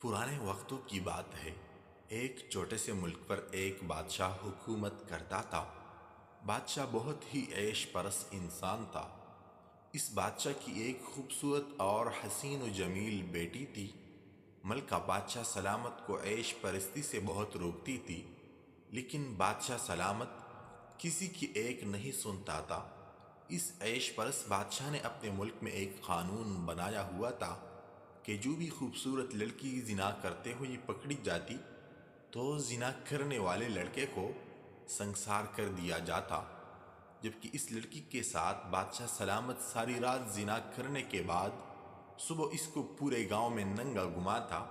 پرانے وقتوں کی بات ہے۔ ایک چھوٹے سے ملک پر ایک بادشاہ حکومت کرتا تھا۔ بادشاہ بہت ہی عیش پرست انسان تھا۔ اس بادشاہ کی ایک خوبصورت اور حسین و جمیل بیٹی تھی۔ ملکہ بادشاہ سلامت کو عیش پرستی سے بہت روکتی تھی، لیکن بادشاہ سلامت کسی کی ایک نہیں سنتا تھا۔ اس عیش پرست بادشاہ نے اپنے ملک میں ایک قانون بنایا ہوا تھا کہ جو بھی خوبصورت لڑکی زنا کرتے ہوئی پکڑی جاتی تو زنا کرنے والے لڑکے کو سنسار کر دیا جاتا، جبکہ اس لڑکی کے ساتھ بادشاہ سلامت ساری رات زنا کرنے کے بعد صبح اس کو پورے گاؤں میں ننگا گھماتا۔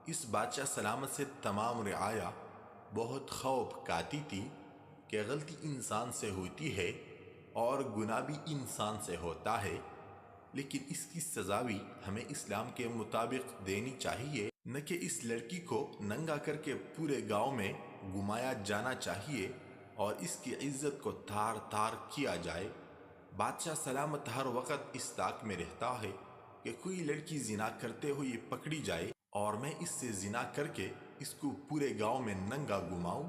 اس بادشاہ سلامت سے تمام رعایا بہت خوف کھاتی تھی کہ غلطی انسان سے ہوتی ہے اور گناہ بھی انسان سے ہوتا ہے، لیکن اس کی سزا بھی ہمیں اسلام کے مطابق دینی چاہیے، نہ کہ اس لڑکی کو ننگا کر کے پورے گاؤں میں گھمایا جانا چاہیے اور اس کی عزت کو تار تار کیا جائے۔ بادشاہ سلامت ہر وقت اس طاق میں رہتا ہے کہ کوئی لڑکی زنا کرتے ہوئے پکڑی جائے اور میں اس سے زنا کر کے اس کو پورے گاؤں میں ننگا گھماؤں۔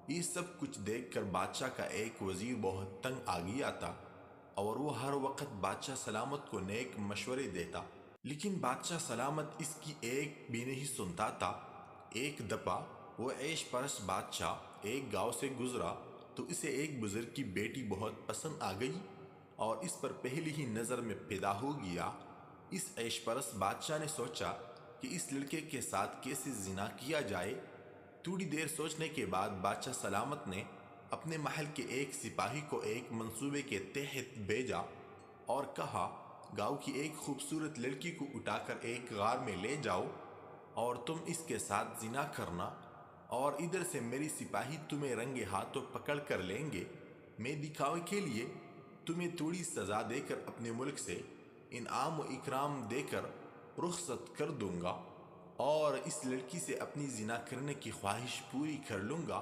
یہ سب کچھ دیکھ کر بادشاہ کا ایک وزیر بہت تنگ آ گیا تھا اور وہ ہر وقت بادشاہ سلامت کو نیک مشورے دیتا، لیکن بادشاہ سلامت اس کی ایک بھی نہیں سنتا تھا۔ ایک دفعہ وہ عیش پرست بادشاہ ایک گاؤں سے گزرا تو اسے ایک بزرگ کی بیٹی بہت پسند آ گئی اور اس پر پہلی ہی نظر میں پیدا ہو گیا۔ اس عیش پرست بادشاہ نے سوچا کہ اس لڑکے کے ساتھ کیسے زنا کیا جائے۔ تھوڑی دیر سوچنے کے بعد بادشاہ سلامت نے اپنے محل کے ایک سپاہی کو ایک منصوبے کے تحت بھیجا اور کہا، گاؤں کی ایک خوبصورت لڑکی کو اٹھا کر ایک غار میں لے جاؤ اور تم اس کے ساتھ زنا کرنا، اور ادھر سے میری سپاہی تمہیں رنگے ہاتھوں پکڑ کر لیں گے۔ میں دکھاوے کے لیے تمہیں تھوڑی سزا دے کر اپنے ملک سے انعام و اکرام دے کر رخصت کر دوں گا اور اس لڑکی سے اپنی زنا کرنے کی خواہش پوری کر لوں گا۔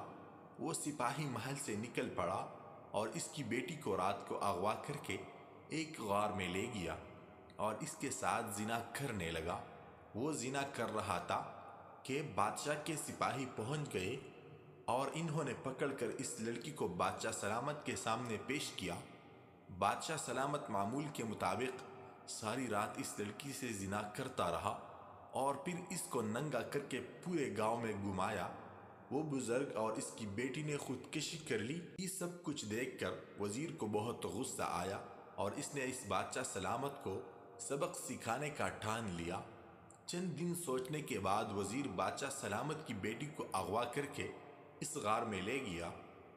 وہ سپاہی محل سے نکل پڑا اور اس کی بیٹی کو رات کو اغوا کر کے ایک غار میں لے گیا اور اس کے ساتھ زنا کرنے لگا۔ وہ زنا کر رہا تھا کہ بادشاہ کے سپاہی پہنچ گئے اور انہوں نے پکڑ کر اس لڑکی کو بادشاہ سلامت کے سامنے پیش کیا۔ بادشاہ سلامت معمول کے مطابق ساری رات اس لڑکی سے زنا کرتا رہا اور پھر اس کو ننگا کر کے پورے گاؤں میں گھمایا۔ وہ بزرگ اور اس کی بیٹی نے خودکشی کر لی۔ یہ سب کچھ دیکھ کر وزیر کو بہت غصہ آیا اور اس نے اس بادشاہ سلامت کو سبق سکھانے کا ٹھان لیا۔ چند دن سوچنے کے بعد وزیر بادشاہ سلامت کی بیٹی کو اغوا کر کے اس غار میں لے گیا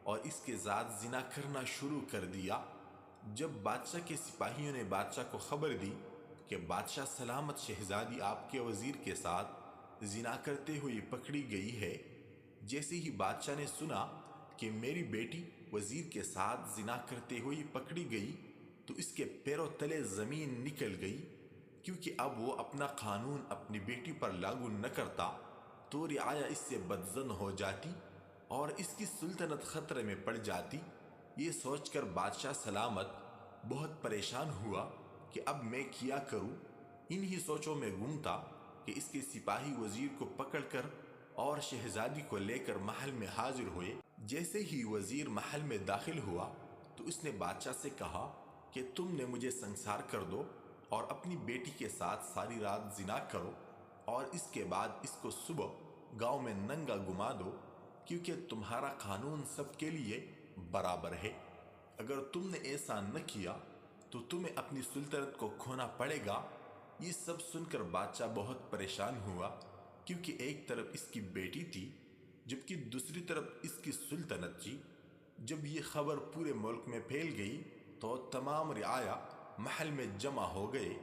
اور اس کے ساتھ زنا کرنا شروع کر دیا۔ جب بادشاہ کے سپاہیوں نے بادشاہ کو خبر دی کہ بادشاہ سلامت شہزادی آپ کے وزیر کے ساتھ زنا کرتے ہوئے پکڑی گئی ہے، جیسے ہی بادشاہ نے سنا کہ میری بیٹی وزیر کے ساتھ زنا کرتے ہوئے پکڑی گئی تو اس کے پیروں تلے زمین نکل گئی، کیونکہ اب وہ اپنا قانون اپنی بیٹی پر لاگو نہ کرتا تو رعایا اس سے بدظن ہو جاتی اور اس کی سلطنت خطرے میں پڑ جاتی۔ یہ سوچ کر بادشاہ سلامت بہت پریشان ہوا کہ اب میں کیا کروں۔ انہی سوچوں میں گم تھا کہ اس کے سپاہی وزیر کو پکڑ کر اور شہزادی کو لے کر محل میں حاضر ہوئے۔ جیسے ہی وزیر محل میں داخل ہوا تو اس نے بادشاہ سے کہا کہ تم نے مجھے سنسار کر دو اور اپنی بیٹی کے ساتھ ساری رات زنا کرو اور اس کے بعد اس کو صبح گاؤں میں ننگا گھما دو، کیونکہ تمہارا قانون سب کے لیے برابر ہے۔ اگر تم نے ایسا نہ کیا تو تمہیں اپنی سلطنت کو کھونا پڑے گا۔ یہ سب سن کر بادشاہ بہت پریشان ہوا، کیونکہ ایک طرف اس کی بیٹی تھی جبکہ دوسری طرف اس کی سلطنت تھی۔ جب یہ خبر پورے ملک میں پھیل گئی تو تمام رعایا محل میں جمع ہو گئے۔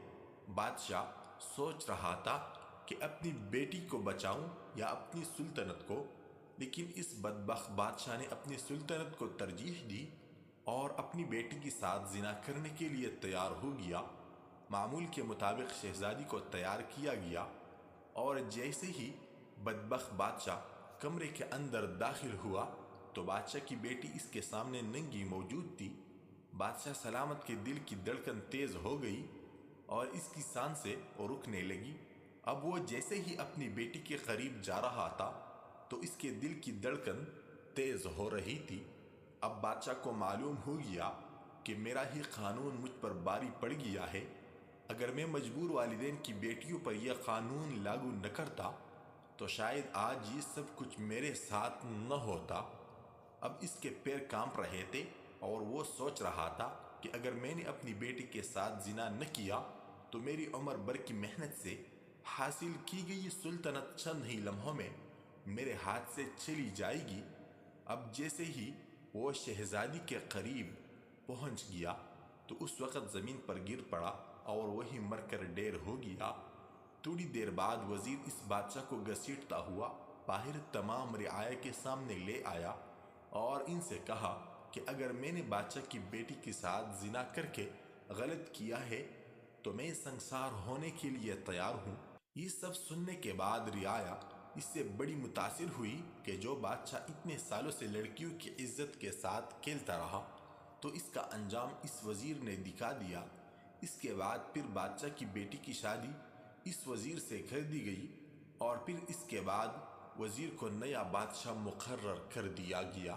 بادشاہ سوچ رہا تھا کہ اپنی بیٹی کو بچاؤں یا اپنی سلطنت کو، لیکن اس بدبخت بادشاہ نے اپنی سلطنت کو ترجیح دی اور اپنی بیٹی کے ساتھ زنا کرنے کے لیے تیار ہو گیا۔ معمول کے مطابق شہزادی کو تیار کیا گیا اور جیسے ہی بدبخت بادشاہ کمرے کے اندر داخل ہوا تو بادشاہ کی بیٹی اس کے سامنے ننگی موجود تھی۔ بادشاہ سلامت کے دل کی دھڑکن تیز ہو گئی اور اس کی سانسیں رکنے لگی اب وہ جیسے ہی اپنی بیٹی کے قریب جا رہا تھا تو اس کے دل کی دھڑکن تیز ہو رہی تھی۔ اب بادشاہ کو معلوم ہو گیا کہ میرا ہی قانون مجھ پر باری پڑ گیا ہے۔ اگر میں مجبور والدین کی بیٹیوں پر یہ قانون لاگو نہ کرتا تو شاید آج یہ سب کچھ میرے ساتھ نہ ہوتا۔ اب اس کے پیر کانپ رہے تھے اور وہ سوچ رہا تھا کہ اگر میں نے اپنی بیٹی کے ساتھ زنا نہ کیا تو میری عمر بھر کی محنت سے حاصل کی گئی سلطنت چند ہی لمحوں میں میرے ہاتھ سے چلی جائے گی۔ اب جیسے ہی وہ شہزادی کے قریب پہنچ گیا تو اس وقت زمین پر گر پڑا اور وہی مر کر ڈیر ہو گیا۔ تھوڑی دیر بعد وزیر اس بادشاہ کو گھسیٹتا ہوا باہر تمام رعایا کے سامنے لے آیا اور ان سے کہا کہ اگر میں نے بادشاہ کی بیٹی کے ساتھ زنا کر کے غلط کیا ہے تو میں سنسار ہونے کے لیے تیار ہوں۔ یہ سب سننے کے بعد رعایا اس سے بڑی متاثر ہوئی کہ جو بادشاہ اتنے سالوں سے لڑکیوں کی عزت کے ساتھ کھیلتا رہا تو اس کا انجام اس وزیر نے دکھا دیا۔ اس کے بعد پھر بادشاہ کی بیٹی کی شادی اس وزیر سے کر دی گئی اور پھر اس کے بعد وزیر کو نیا بادشاہ مقرر کر دیا گیا۔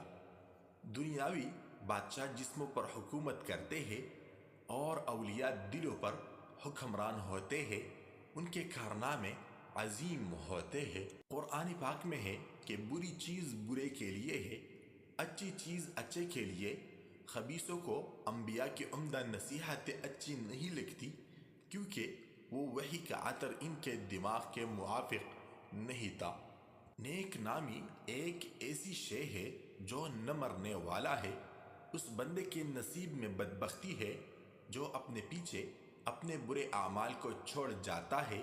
دنیاوی بادشاہ جسموں پر حکومت کرتے ہیں اور اولیاء دلوں پر حکمران ہوتے ہیں، ان کے کارنامے عظیم ہوتے ہیں۔ قرآن پاک میں ہے کہ بری چیز برے کے لیے ہے، اچھی چیز اچھے کے لیے۔ خبیثوں کو انبیاء کی عمدہ نصیحتیں اچھی نہیں لگتی کیونکہ وہ وحی کا عطر ان کے دماغ کے موافق نہیں تھا۔ نیک نامی ایک ایسی شے ہے جو نہ مرنے والا ہے۔ اس بندے کے نصیب میں بدبختی ہے جو اپنے پیچھے اپنے برے اعمال کو چھوڑ جاتا ہے۔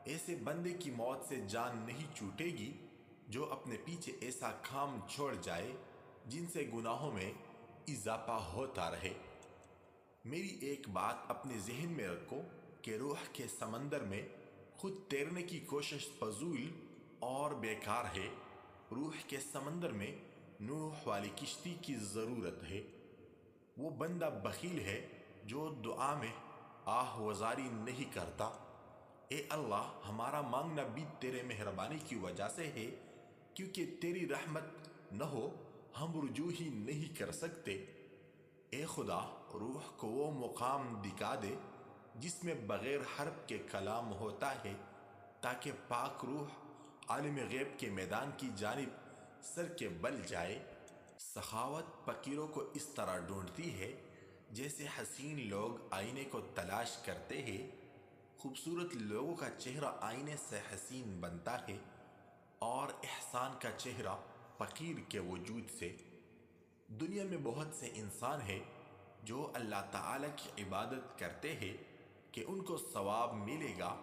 ایسے بندے کی موت سے جان نہیں چھوٹے گی جو اپنے پیچھے ایسا کام چھوڑ جائے جن سے گناہوں میں اضافہ ہوتا رہے۔ میری ایک بات اپنے ذہن میں رکھو کہ روح کے سمندر میں خود تیرنے کی کوشش فضول اور بیکار ہے۔ روح کے سمندر میں نوح والی کشتی کی ضرورت ہے۔ وہ بندہ بخیل ہے جو دعا میں آہ وزاری نہیں کرتا۔ اے اللہ، ہمارا مانگنا بھی تیرے مہربانی کی وجہ سے ہے، کیونکہ تیری رحمت نہ ہو ہم رجوع ہی نہیں کر سکتے۔ اے خدا، روح کو وہ مقام دکھا دے جس میں بغیر حرف کے کلام ہوتا ہے تاکہ پاک روح عالم غیب کے میدان کی جانب سر کے بل جائے۔ سخاوت فقیروں کو اس طرح ڈھونڈتی ہے جیسے حسین لوگ آئینے کو تلاش کرتے ہیں۔ خوبصورت لوگوں کا چہرہ آئینے سے حسین بنتا ہے اور احسان کا چہرہ فقیر کے وجود سے۔ دنیا میں بہت سے انسان ہیں جو اللہ تعالیٰ کی عبادت کرتے ہیں کہ ان کو ثواب ملے گا،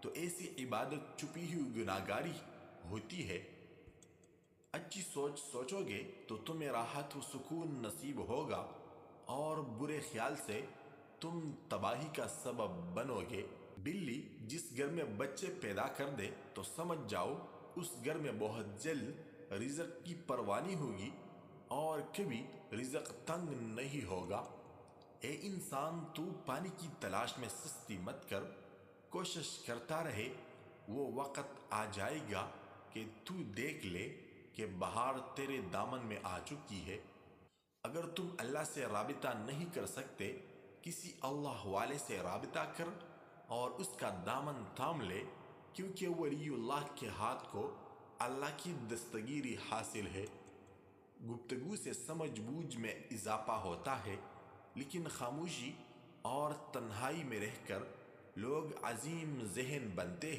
تو ایسی عبادت چھپی ہوئی گناہگاری ہوتی ہے۔ اچھی سوچ سوچو گے تو تمہیں راحت و سکون نصیب ہوگا اور برے خیال سے تم تباہی کا سبب بنو گے۔ بلی جس گھر میں بچے پیدا کر دے تو سمجھ جاؤ اس گھر میں بہت جلد رزق کی پروانی ہوگی اور کبھی رزق تنگ نہیں ہوگا۔ اے انسان، تو پانی کی تلاش میں سستی مت کر، کوشش کرتا رہے۔ وہ وقت آ جائے گا کہ تو دیکھ لے کہ بہار تیرے دامن میں آ چکی ہے۔ اگر تم اللہ سے رابطہ نہیں کر سکتے، کسی اللہ والے سے رابطہ کر اور اس کا دامن تھام لے، کیونکہ ولی اللہ کے ہاتھ کو اللہ کی دستگیری حاصل ہے۔ گفتگو سے سمجھ بوجھ میں اضافہ ہوتا ہے، لیکن خاموشی اور تنہائی میں رہ کر لوگ عظیم ذہن بنتے ہیں۔